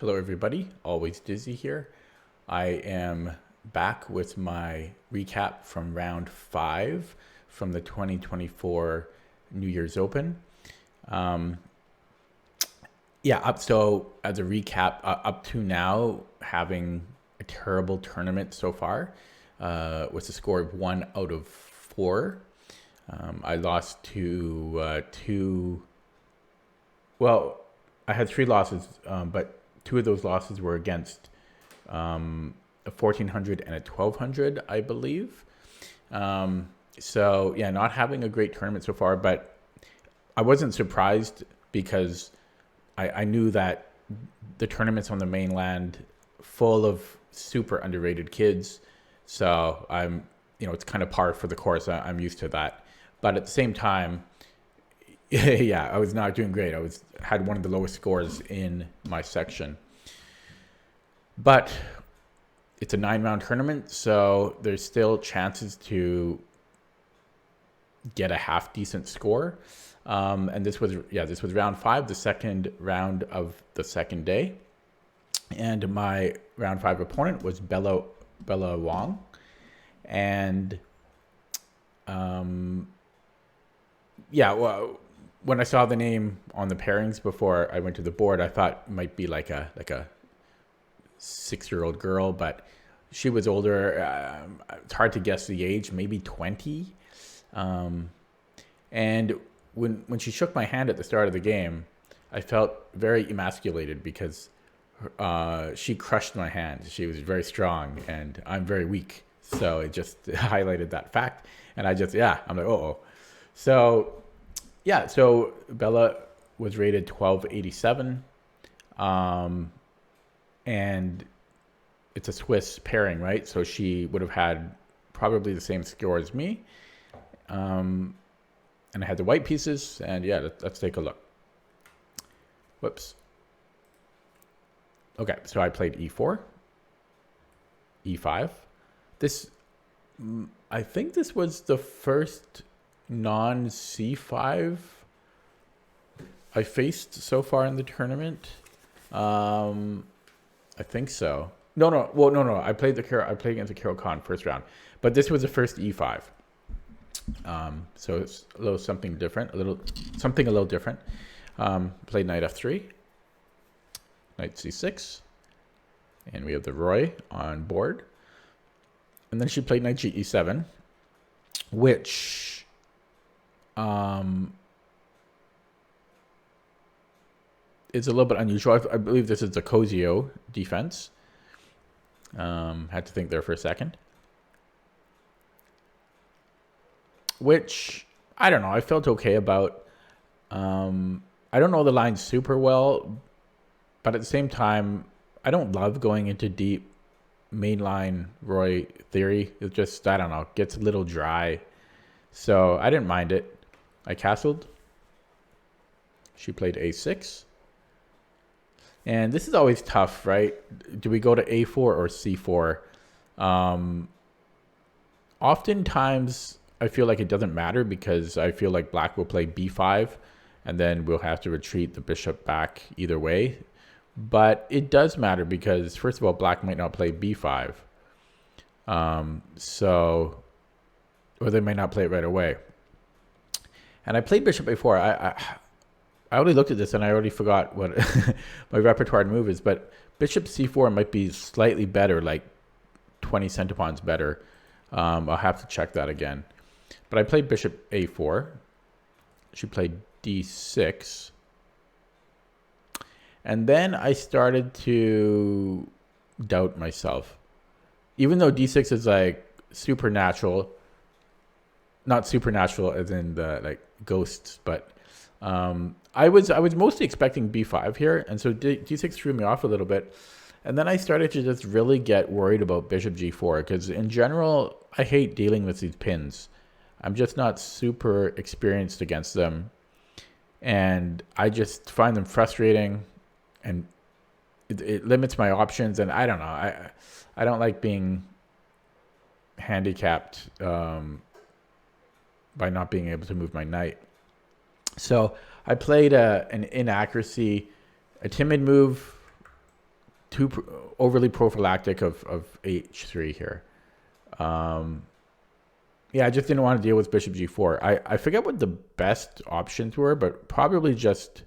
Hello, everybody. Always Dizzy here. I am back with my recap from round 5 from the 2024 New Year's Open. Um, so as a recap, up to now, having a terrible tournament so far, with a score of 1 out of 4. I lost to two. Well, I had 3 losses, but 2 of those losses were against a 1400 and a 1200, I believe. So, yeah, not having a great tournament so far, but I wasn't surprised because I knew that the tournaments on the mainland full of super underrated kids. So it's kind of par for the course. I'm used to that. But at the same time, yeah, I was not doing great. Had one of the lowest scores in my section. But it's a 9-round tournament, so there's still chances to get a half decent score. And this was round 5, the second round of the second day. And my round 5 opponent was Bella Wang. And when I saw the name on the pairings before I went to the board, I thought it might be like a 6-year-old girl, but she was older. It's hard to guess the age, maybe 20. And when she shook my hand at the start of the game, I felt very emasculated because she crushed my hand. She was very strong, and I'm very weak. So it just highlighted that fact. And I'm like, uh-oh. So Bella was rated 1287. And it's a Swiss pairing, right? So she would have had probably the same score as me. And I had the white pieces, and let's take a look. Whoops. Okay, so I played e4, e5. I think this was the first non-c5 I faced so far in the tournament. I think so. No. Well, no. I played against the Carol Khan first round, but this was the first e5. So it's a little something different, a little different. Played knight f3, knight c6, and we have the Ruy on board. And then she played knight e7, which is a little bit unusual. I believe this is the Cosio defense. Had to think there for a second. Which, I don't know, I felt okay about. I don't know the line super well, but at the same time, I don't love going into deep mainline Ruy theory. It just, I don't know, gets a little dry. So I didn't mind it. I castled. She played a6. And this is always tough, right? Do we go to a4 or c4? Oftentimes, I feel like it doesn't matter because I feel like black will play b5, and then we'll have to retreat the bishop back either way. But it does matter because, first of all, black might not play b5. Or they might not play it right away. And I played bishop a4. I already looked at this and I already forgot what my repertoire move is, but bishop c4 might be slightly better, like 20 centipons better. I'll have to check that again. But I played bishop a4. She played d6. And then I started to doubt myself. Even though d6 is like supernatural, not supernatural as in the like ghosts, but I was mostly expecting b5 here, and so d6 threw me off a little bit. And then I started to just really get worried about bishop g4 because in general, I hate dealing with these pins. I'm just not super experienced against them. And I just find them frustrating, and it limits my options. And I don't know. I don't like being handicapped by not being able to move my knight. So I played an inaccuracy, a timid move overly prophylactic of h3 here. Yeah, I just didn't want to deal with bishop g4. I forget what the best options were, but probably just...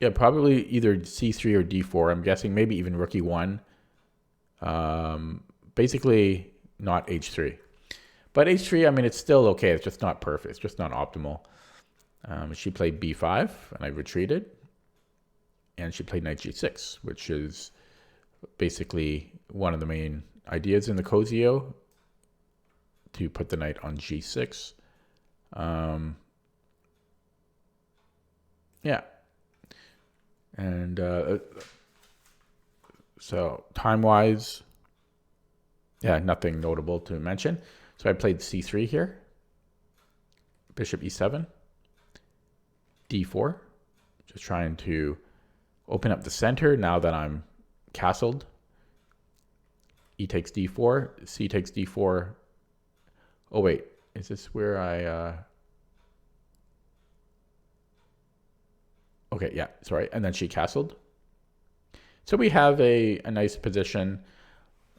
Yeah, probably either c3 or d4. I'm guessing maybe even rook e1. Basically not h3. But h3, I mean, it's still okay. It's just not perfect. It's just not optimal. She played b5, and I retreated. And she played knight g6, which is basically one of the main ideas in the Cosio, to put the knight on g6. Yeah. And so time-wise, yeah, nothing notable to mention. So I played c3 here, bishop e7, d4, just trying to open up the center now that I'm castled. E takes d4, c takes d4. Oh wait, is this where I... Okay, yeah, sorry. And then she castled. So we have a nice position.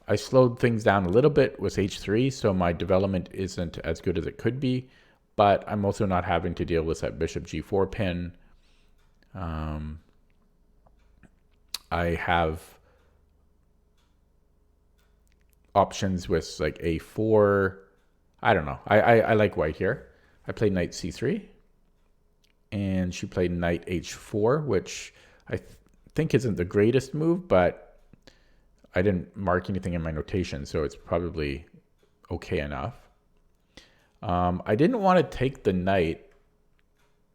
I slowed things down a little bit with h3, so my development isn't as good as it could be. But I'm also not having to deal with that bishop g4 pin. I have options with like a4. I don't know. I like white here. I played knight c3. And she played knight h4, which I think isn't the greatest move, but I didn't mark anything in my notation, so it's probably okay enough. I didn't want to take the knight,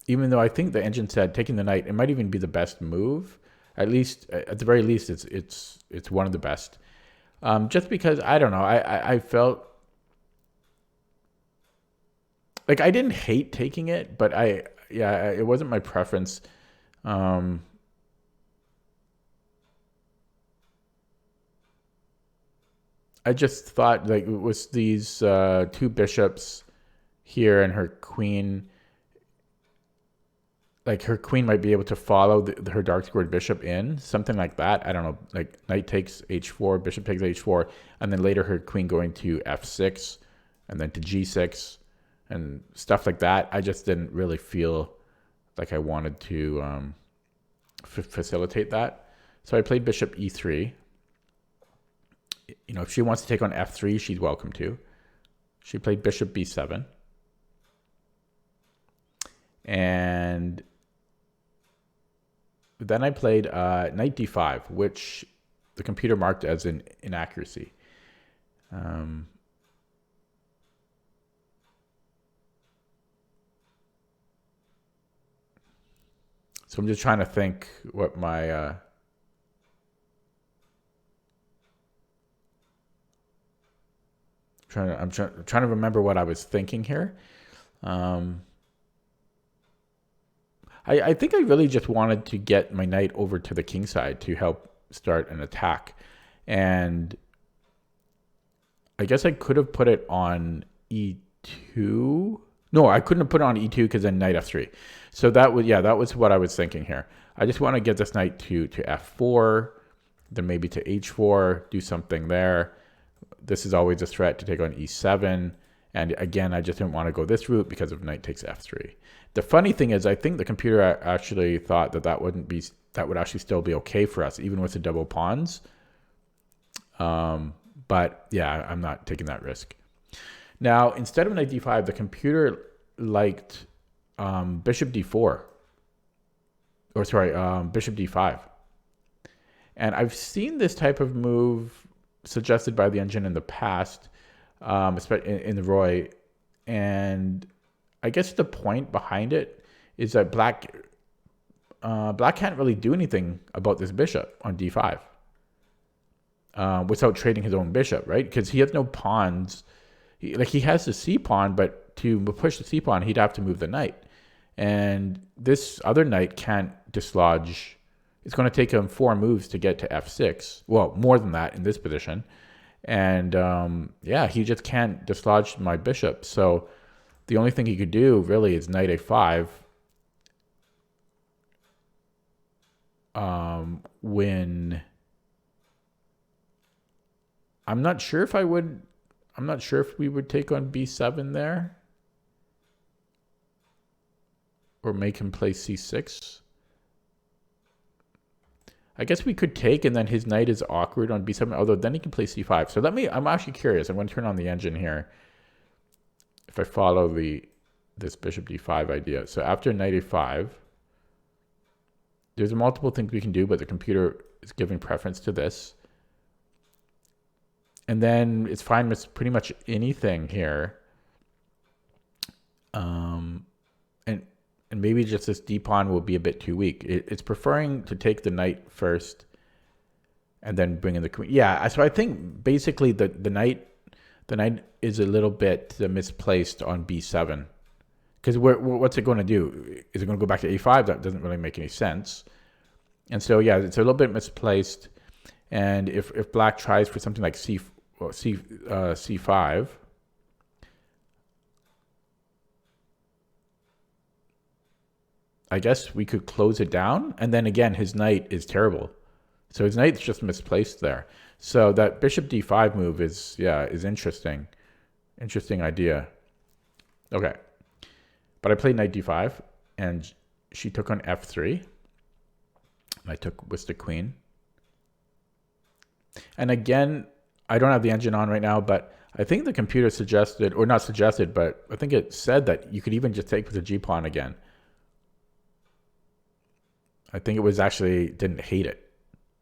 even though I think the engine said taking the knight, it might even be the best move. At the very least, it's one of the best. Just because, I don't know, I felt like I didn't hate taking it, but it wasn't my preference. I just thought, like, it was these two bishops here and her queen. Like, her queen might be able to follow her dark squared bishop in, something like that. I don't know, like knight takes h4, bishop takes h4, and then later her queen going to f6, and then to g6, and stuff like that. I just didn't really feel like I wanted to facilitate that. So I played bishop e3. You know, if she wants to take on f3, she's welcome to. She played bishop b7. And then I played knight d5, which the computer marked as an inaccuracy. So I'm just trying to think what my... I'm trying to remember what I was thinking here. I think I really just wanted to get my knight over to the king side to help start an attack. And I guess I could have put it on e2. No, I couldn't have put it on e2 because then knight f3. So that was what I was thinking here. I just want to get this knight to f4, then maybe to h4, do something there. This is always a threat to take on e7. And again, I just didn't want to go this route because of knight takes f3. The funny thing is, I think the computer actually thought that would actually still be okay for us, even with the double pawns. But yeah, I'm not taking that risk. Now, instead of knight d5, the computer liked bishop d4. Or sorry, bishop d5. And I've seen this type of move suggested by the engine in the past, especially in the Ruy. And I guess the point behind it is that black can't really do anything about this bishop on d5 without trading his own bishop, right? Because he has no pawns. He has the c pawn, but to push the c pawn, he'd have to move the knight. And this other knight can't dislodge. It's going to take him 4 moves to get to f6. Well, more than that in this position. And yeah, he just can't dislodge my bishop. So the only thing he could do really is knight a5. when I'm not sure if we would take on b7 there or make him play c6. I guess we could take, and then his knight is awkward on b7, although then he can play c5. So I'm actually curious. I'm going to turn on the engine here if I follow this bishop d5 idea. So after knight a5, there's multiple things we can do, but the computer is giving preference to this. And then it's fine with pretty much anything here. And maybe just this d-pawn will be a bit too weak. It's preferring to take the knight first and then bring in the queen. Yeah, so I think basically the knight is a little bit misplaced on b7. Because what's it going to do? Is it going to go back to a5? That doesn't really make any sense. And so, yeah, it's a little bit misplaced. And if black tries for something like c5, I guess we could close it down. And then again, his knight is terrible. So his knight's just misplaced there. So that bishop d5 move is interesting. Interesting idea. Okay. But I played knight d5, and she took on f3. I took with the queen. And again, I don't have the engine on right now, but I think the computer suggested, or not suggested, but I think it said that you could even just take with the g-pawn again. I think it was actually, didn't hate it.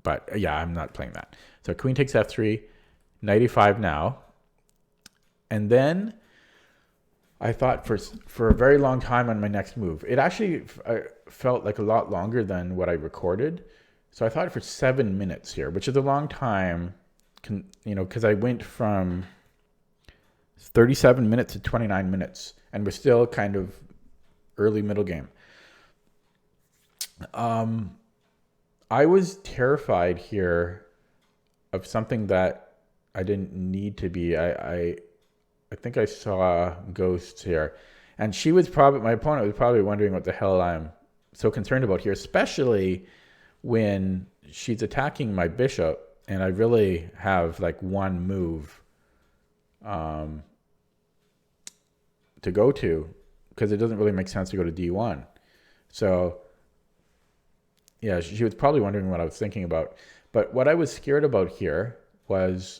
But yeah, I'm not playing that. So queen takes f3, knight e5 now. And then I thought for a very long time on my next move. It actually felt like a lot longer than what I recorded. So I thought for 7 minutes here, which is a long time, because I went from 37 minutes to 29 minutes, and we're still kind of early middle game. I was terrified here of something that I didn't need to be. I think I saw ghosts here. And my opponent was probably wondering what the hell I'm so concerned about here, especially when she's attacking my bishop and I really have like one move to go to, because it doesn't really make sense to go to d1. So yeah, she was probably wondering what I was thinking about. But what I was scared about here was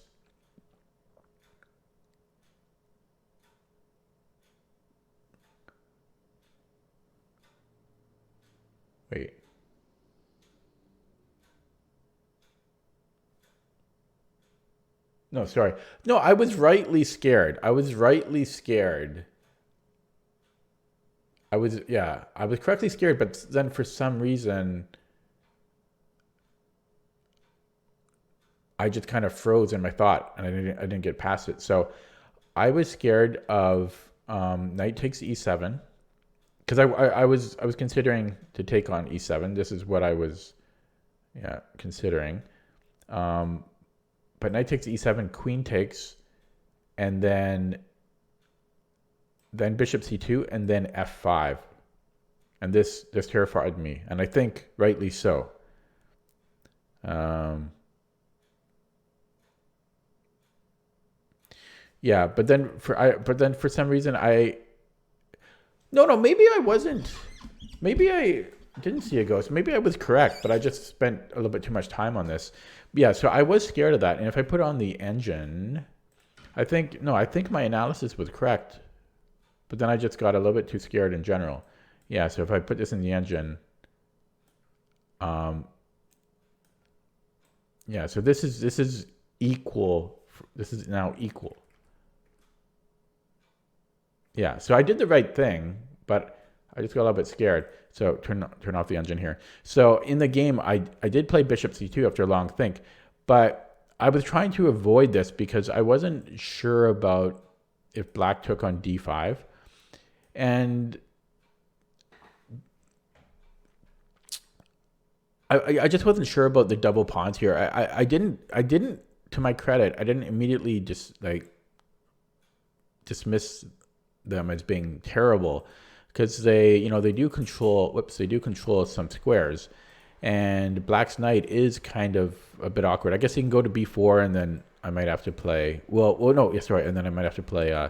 wait. No, sorry. No, I was rightly scared. I was correctly scared, but then for some reason I just kind of froze in my thought, and I didn't get past it. So I was scared of knight takes e7, because I was considering to take on e7. This is what I was considering. But knight takes e7, queen takes, and then bishop c2, and then f5. And this terrified me, and I think rightly so. Yeah, but then for some reason maybe I wasn't. Maybe I didn't see a ghost. Maybe I was correct, but I just spent a little bit too much time on this. Yeah, so I was scared of that. And if I put on the engine, I think my analysis was correct. But then I just got a little bit too scared in general. Yeah, so if I put this in the engine, yeah, so this is equal. This is now equal. Yeah, so I did the right thing, but I just got a little bit scared. So turn off the engine here. So in the game, I did play bishop c2 after a long think, but I was trying to avoid this because I wasn't sure about if black took on d5. And I just wasn't sure about the double pawns here. I didn't, to my credit, I didn't immediately just like dismiss them as being terrible, because they do control some squares. And black's knight is kind of a bit awkward. I guess he can go to b4, and then I might have to play. Well, no, yes, right. And then I might have to play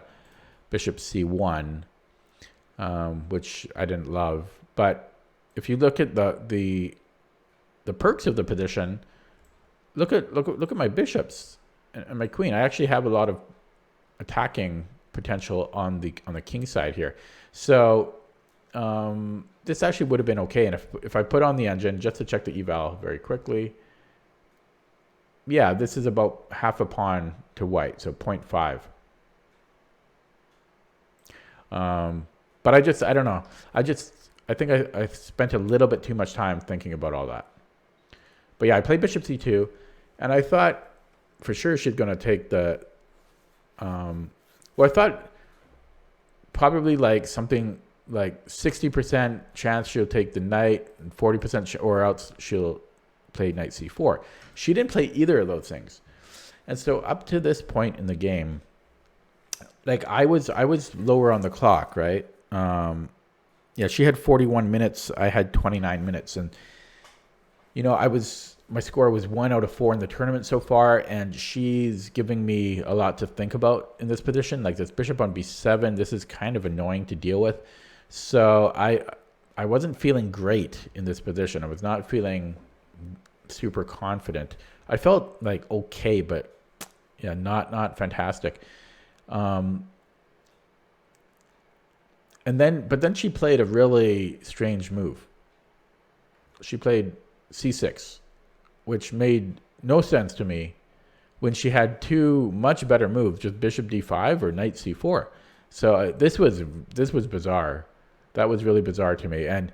bishop c1, which I didn't love. But if you look at the perks of the position, look at my bishops and my queen. I actually have a lot of attacking potential on the king side here. So this actually would have been okay. And if I put on the engine just to check the eval very quickly, yeah, this is about half a pawn to white, so 0.5. But I don't know. I think I spent a little bit too much time thinking about all that. But yeah, I played bishop c2, and I thought for sure she's going to take the... well, I thought probably like something like 60% chance she'll take the knight, and 40% or else she'll play knight c4. She didn't play either of those things. And so up to this point in the game, like I was lower on the clock, right? Yeah, she had 41 minutes. I had 29 minutes. And, you know, my score was 1 out of 4 in the tournament so far. And she's giving me a lot to think about in this position. Like this bishop on b7, this is kind of annoying to deal with. So I wasn't feeling great in this position. I was not feeling super confident. I felt like okay, but yeah, not fantastic. But then she played a really strange move. She played c6, which made no sense to me when she had two much better moves, just bishop d5 or knight c4. So this was bizarre. That was really bizarre to me. And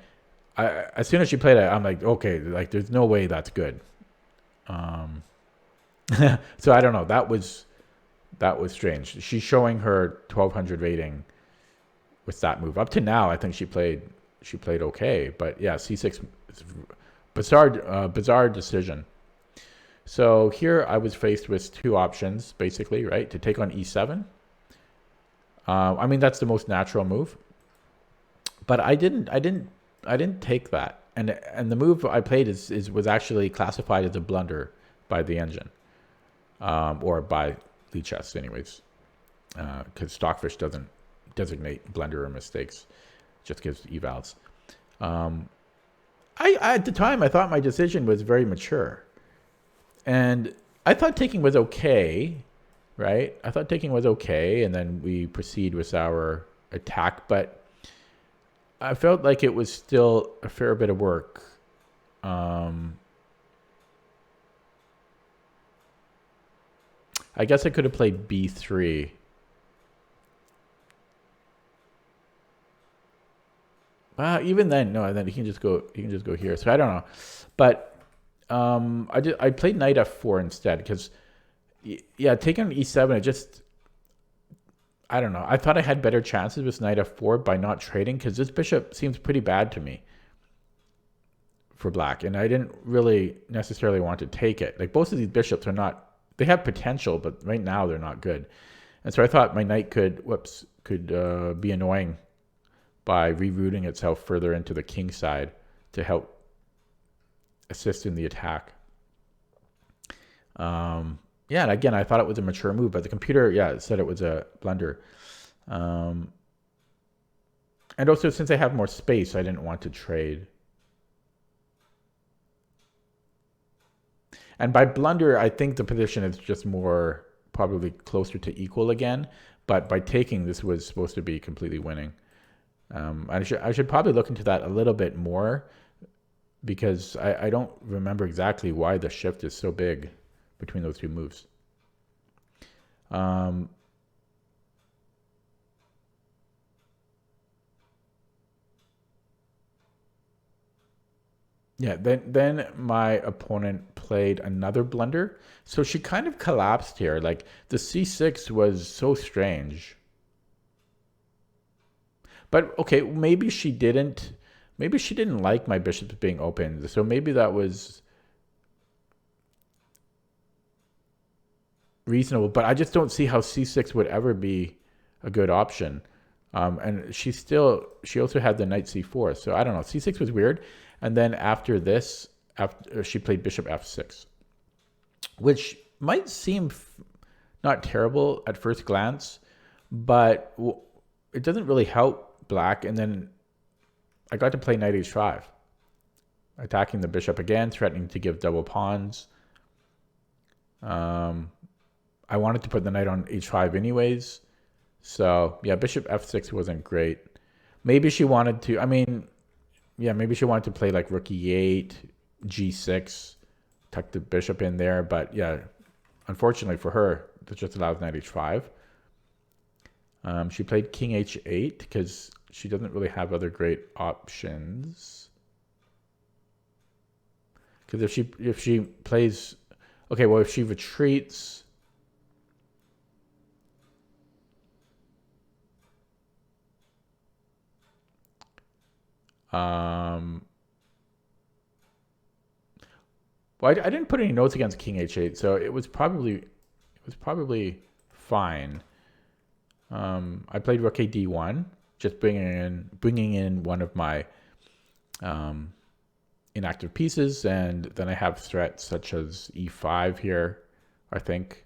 as soon as she played it, I'm like, okay, like there's no way that's good. So I don't know. That was strange. She's showing her 1200 rating with that move. Up to now, I think she played okay. But yeah, c6, bizarre decision. So here I was faced with two options, basically, right? To take on e7. I mean, that's the most natural move. But I didn't take that. And the move I played was actually classified as a blunder by the engine, or by Lichess, anyways, because Stockfish doesn't designate blunder or mistakes, just gives evals. At the time, I thought my decision was very mature, and I thought taking was okay, right? I thought taking was okay, and then we proceed with our attack, but I felt like it was still a fair bit of work. I guess I could have played b3. Even then, no. Then he can just go here. So I don't know, but I played knight f4 instead because, yeah, taking e7. I don't know. I thought I had better chances with knight f4 by not trading because this bishop seems pretty bad to me for black, and I didn't really necessarily want to take it. Like both of these bishops are not. They have potential, but right now they're not good. And so I thought my knight could be annoying by rerouting itself further into the king side to help assist in the attack. Yeah, and again, I thought it was a mature move, but the computer, yeah, said it was a blunder. And also, since I have more space, I didn't want to trade. And by blunder, I think the position is just more probably closer to equal again. But by taking, this was supposed to be completely winning. I should probably look into that a little bit more because I don't remember exactly why the shift is so big between those two moves. Yeah, then my opponent played another blunder. So she kind of collapsed here. Like the c6 was so strange. But okay, maybe she didn't like my bishops being open. So maybe that was reasonable, but I just don't see how c6 would ever be a good option. And she also had the knight c4. So I don't know. c6 was weird. And then after this, after she played bishop f6, which might seem not terrible at first glance, but it doesn't really help black. And then I got to play knight h5, attacking the bishop again, threatening to give double pawns. I wanted to put the knight on h5 anyways. So yeah, bishop f6 wasn't great. Maybe she wanted to, maybe she wanted to play like rook e8, g6, tuck the bishop in there. But yeah, unfortunately for her, that just allows knight h5. She played king h8 because she doesn't really have other great options. Because if she plays, okay, well, if she retreats, well, I didn't put any notes against king h8, so it was probably fine. I played rook a d1, just bringing in one of my inactive pieces, and then I have threats such as e5 here, I think.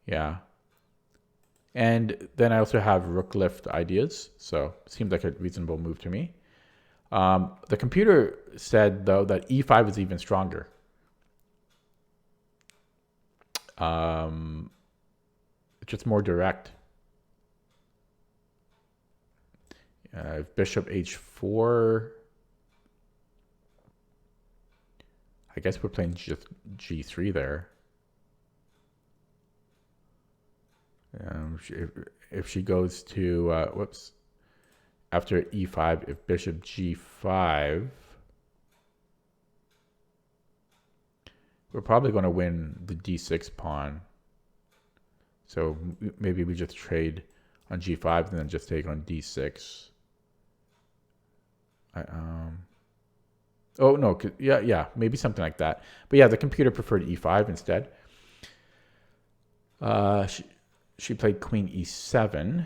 Yeah. And then I also have rook lift ideas, so it seems like a reasonable move to me. The computer said, though, that e5 is even stronger. It's just more direct. Bishop h4. I guess we're playing just g3 there. If she goes to, after e5, if bishop g5, we're probably going to win the d6 pawn. So maybe we just trade on g5 and then just take on d6. Oh, no, yeah, maybe something like that. But yeah, the computer preferred e5 instead. She played queen e7.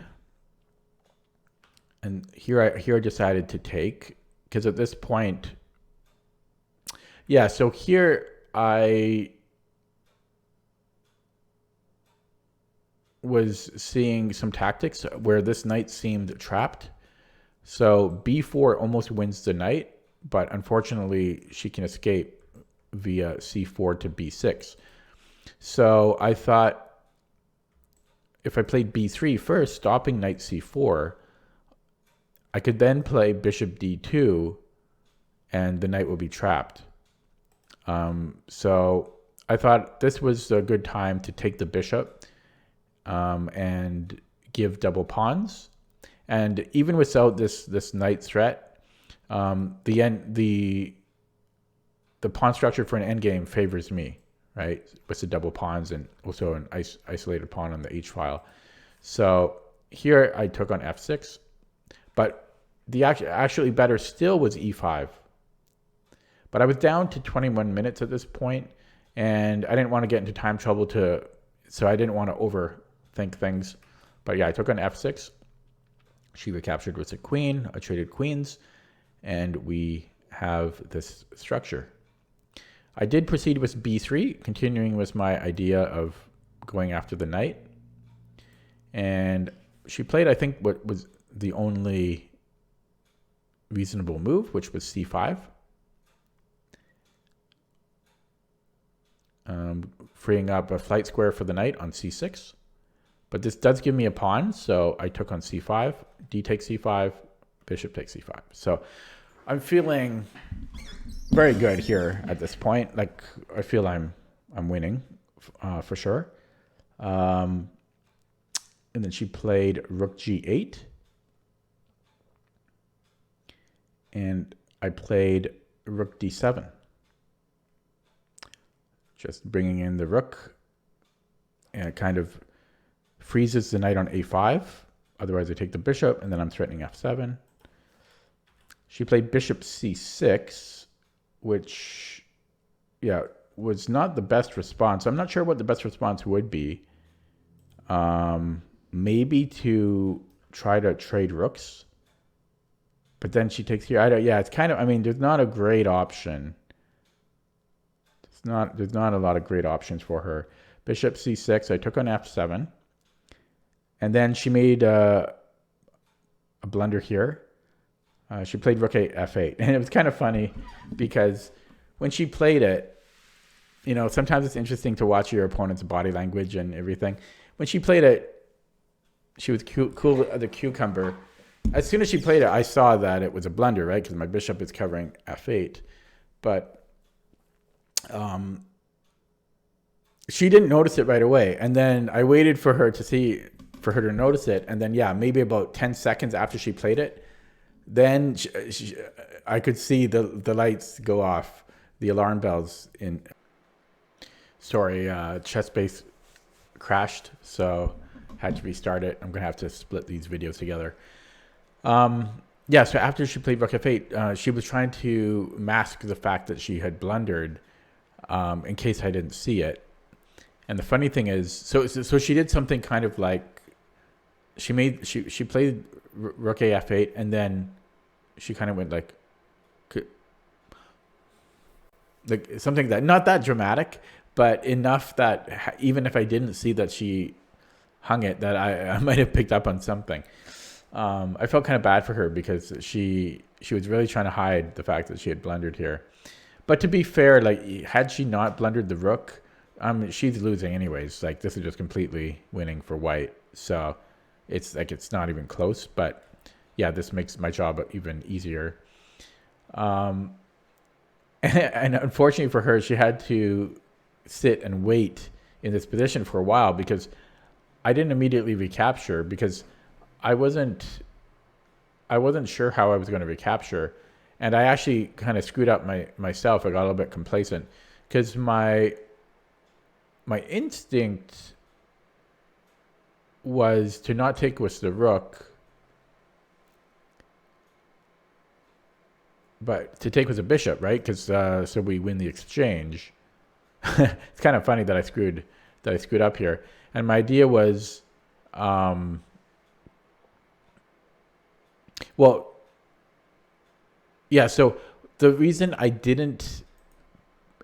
And here I decided to take, because at this point, yeah, so here I was seeing some tactics where this knight seemed trapped. So b4 almost wins the knight, but unfortunately she can escape via c4 to b6. So I thought if I played b3 first, stopping knight c4, I could then play bishop d2 and the knight will be trapped. So I thought this was a good time to take the bishop and give double pawns. And even without this knight threat, the pawn structure for an endgame favors me, right? With the double pawns and also an isolated pawn on the h file. So here I took on f6, but the actually better still was e5. But I was down to 21 minutes at this point, and I didn't want to get into time trouble so I didn't want to overthink things. But yeah, I took on f6. She recaptured with a queen. I traded queens, and we have this structure. I did proceed with b3, continuing with my idea of going after the knight. And she played, I think, what was the only reasonable move, which was c5. Freeing up a flight square for the knight on c6. But this does give me a pawn, so I took on c5, d takes c5, bishop takes c5. So I'm feeling very good here at this point. Like, I feel I'm winning for sure. And then she played rook g8. And I played rook d7. Just bringing in the rook, and it kind of freezes the knight on a5. Otherwise, I take the bishop, and then I'm threatening f7. She played bishop c6, which, yeah, was not the best response. I'm not sure what the best response would be. Maybe to try to trade rooks. But then she takes here. Yeah, it's kind of, I mean, there's not a great option. There's not a lot of great options for her. Bishop c6. I took on f7, and then she made a blunder here. She played rook f8, and it was kind of funny because when she played it, sometimes it's interesting to watch your opponent's body language and everything. When she played it, she was cool as a cucumber. As soon as she played it, I saw that it was a blunder, right? Because my bishop is covering f8. But she didn't notice it right away. And then I waited for her to notice it. And then, maybe about 10 seconds after she played it, then I could see the lights go off, the alarm bells ChessBase crashed, so had to restart it. I'm gonna have to split these videos together. So after she played rook f8, she was trying to mask the fact that she had blundered, in case I didn't see it. And the funny thing is, so she did something kind of like she played rook f8, and then she kind of went like something that not that dramatic, but enough that even if I didn't see that she hung it, that I might have picked up on something. I felt kind of bad for her because she was really trying to hide the fact that she had blundered here. But to be fair, like, had she not blundered the rook, she's losing anyways. Like, this is just completely winning for white. So it's like it's not even close. But yeah, this makes my job even easier. And unfortunately for her, she had to sit and wait in this position for a while because I didn't immediately recapture because I wasn't sure how I was going to recapture, and I actually kind of screwed up myself. I got a little bit complacent because my instinct was to not take with the rook, but to take with a bishop, right? Because so we win the exchange. It's kind of funny that I screwed up here. And my idea was, so the reason I didn't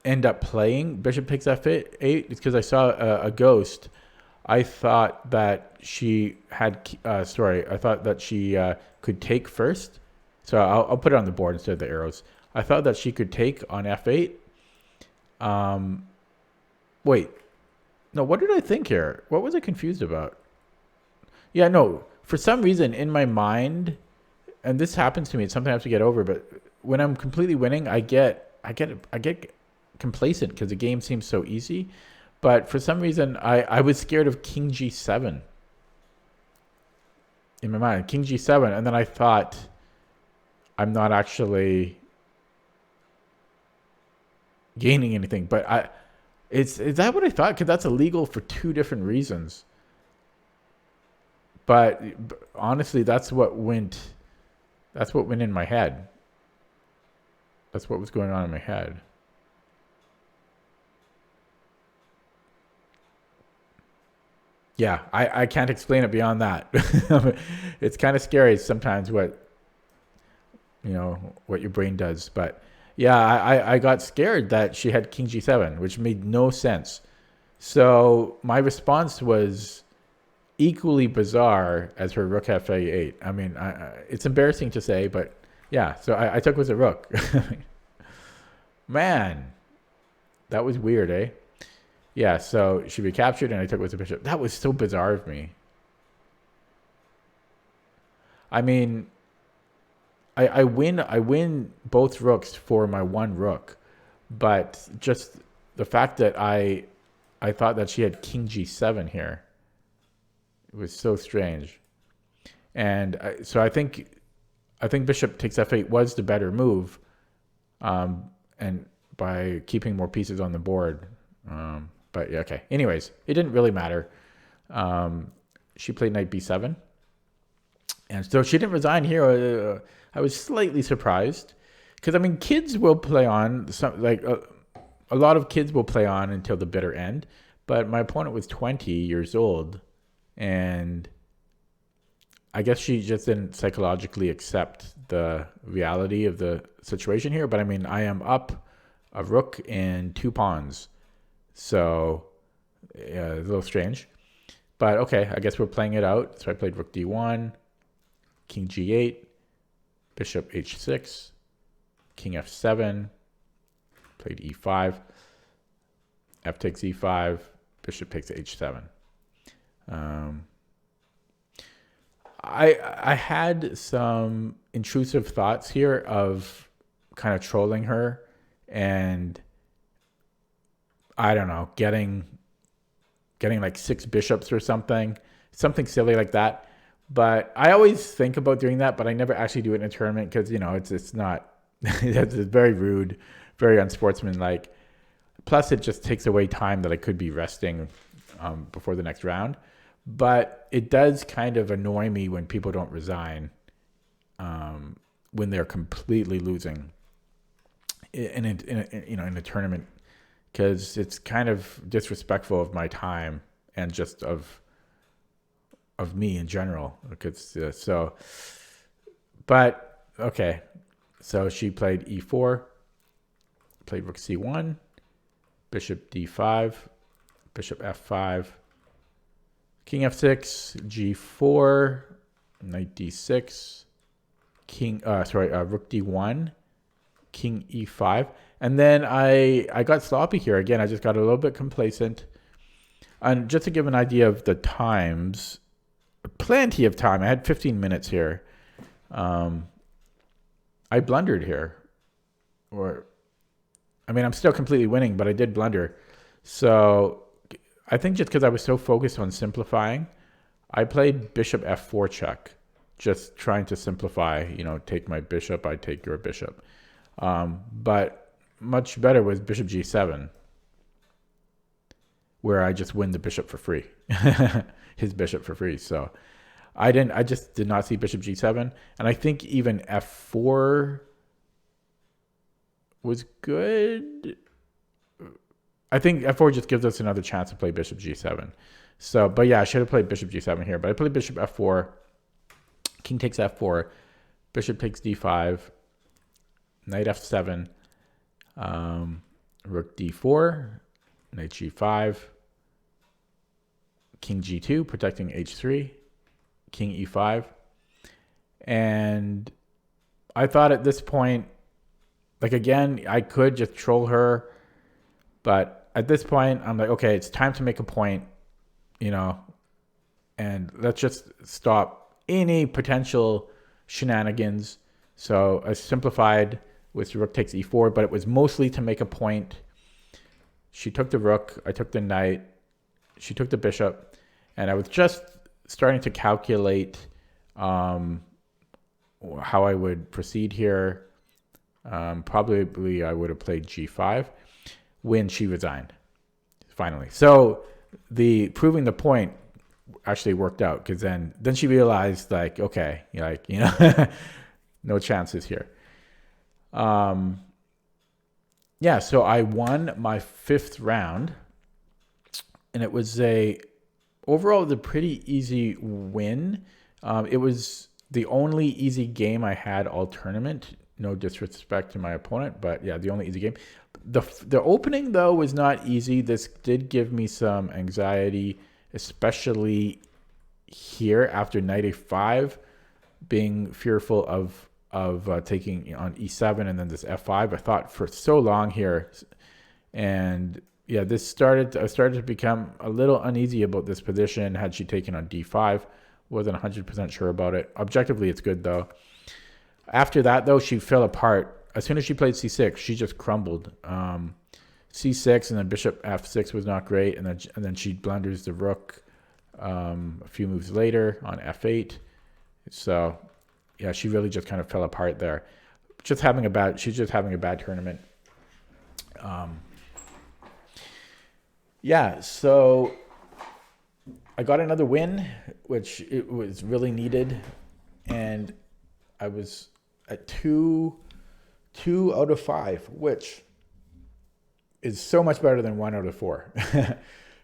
end up playing bishop takes f8 is because I saw a ghost. I thought that she had, I thought that she could take first. So I'll put it on the board instead of the arrows. I thought that she could take on f8. Wait. No, what did I think here? What was I confused about? Yeah, no. For some reason in my mind, and this happens to me, it's something I have to get over, but when I'm completely winning, I get complacent because the game seems so easy. But for some reason, I was scared of king g7 in my mind. King g7, and then I thought I'm not actually gaining anything. But is that what I thought? Because that's illegal for two different reasons. But honestly, that's what went in my head. That's what was going on in my head. Yeah, I can't explain it beyond that. It's kind of scary sometimes what your brain does. But yeah, I got scared that she had king g7, which made no sense. So my response was equally bizarre as her rook f8. I mean, it's embarrassing to say, but yeah. So I took with a rook. Man, that was weird, eh? Yeah, so she recaptured and I took with the bishop. That was so bizarre of me. I mean, I win both rooks for my one rook, but just the fact that I thought that she had king g7 here, it was so strange. And so I think bishop takes f8 was the better move, and by keeping more pieces on the board. But yeah, okay. Anyways, it didn't really matter. She played knight b7. And so she didn't resign here. I was slightly surprised. Because, I mean, kids will play on. A lot of kids will play on until the bitter end. But my opponent was 20 years old. And I guess she just didn't psychologically accept the reality of the situation here. But, I mean, I am up a rook and 2 pawns. So a little strange. But okay, I guess we're playing it out. So I played rook d1, king g8, bishop h6, king f7, played e5, f takes e5, bishop takes h7. I had some intrusive thoughts here of kind of trolling her and I don't know, getting like 6 bishops or something silly like that. But I always think about doing that, but I never actually do it in a tournament because, you know, it's not, it's very rude, very unsportsmanlike. Plus, it just takes away time that I could be resting before the next round. But it does kind of annoy me when people don't resign when they're completely losing in a tournament, because it's kind of disrespectful of my time and just of me in general. Because but okay, so she played e4, played rook c1, bishop d5, bishop f5, king f6, g4, knight d6, rook d1, king e5. And then I got sloppy here again. I just got a little bit complacent. And just to give an idea of the times, plenty of time. I had 15 minutes here. I blundered here. I'm still completely winning, but I did blunder. So I think just because I was so focused on simplifying, I played bishop f4 check, just trying to simplify, take my bishop, I take your bishop. But much better was bishop g7, where I just win the bishop for free, his bishop for free. So I just did not see bishop g7. And I think even f4 was good. I think f4 just gives us another chance to play bishop g7. So, but yeah, I should have played bishop g7 here. But I played bishop f4, king takes f4, bishop takes d5, knight f7, rook d4, knight g5, king g2, protecting h3, king e5. And I thought at this point, like again, I could just troll her. But at this point, I'm like, okay, it's time to make a point, and let's just stop any potential shenanigans. So I simplified with rook takes e4, but it was mostly to make a point. She took the rook, I took the knight, she took the bishop, and I was just starting to calculate how I would proceed here. Probably I would have played g5 when she resigned, finally. So the proving the point actually worked out, because then she realized, like, okay, no chances here. Yeah, so I won my 5th round, and it was overall a pretty easy win. It was the only easy game I had all tournament. No disrespect to my opponent, but yeah, the only easy game. The opening, though, was not easy. This did give me some anxiety, especially here after knight a5, being fearful of taking on e7 and then this f5. I thought for so long here, and yeah, I started to become a little uneasy about this position. Had she taken on d5, wasn't 100% sure about it. Objectively, it's good though. After that, though, she fell apart. As soon as she played c6, she just crumbled. C6 and then bishop f6 was not great, and then she blunders the rook a few moves later on f8. So yeah, she really just kind of fell apart there. She's just having a bad tournament. Yeah, so I got another win, which it was really needed, and I was at 2 out of 5, which is so much better than 1 out of 4.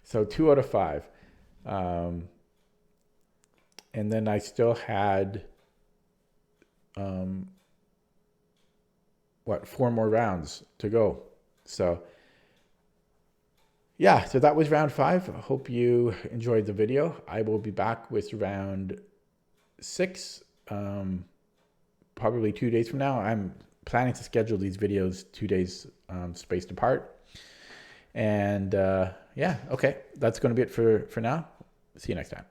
So 2 out of 5. And then I still had 4 more rounds to go. So yeah, so that was round 5. I hope you enjoyed the video. I will be back with round 6, probably 2 days from now. I'm planning to schedule these videos 2 days spaced apart. And yeah, okay, that's going to be it for now. See you next time.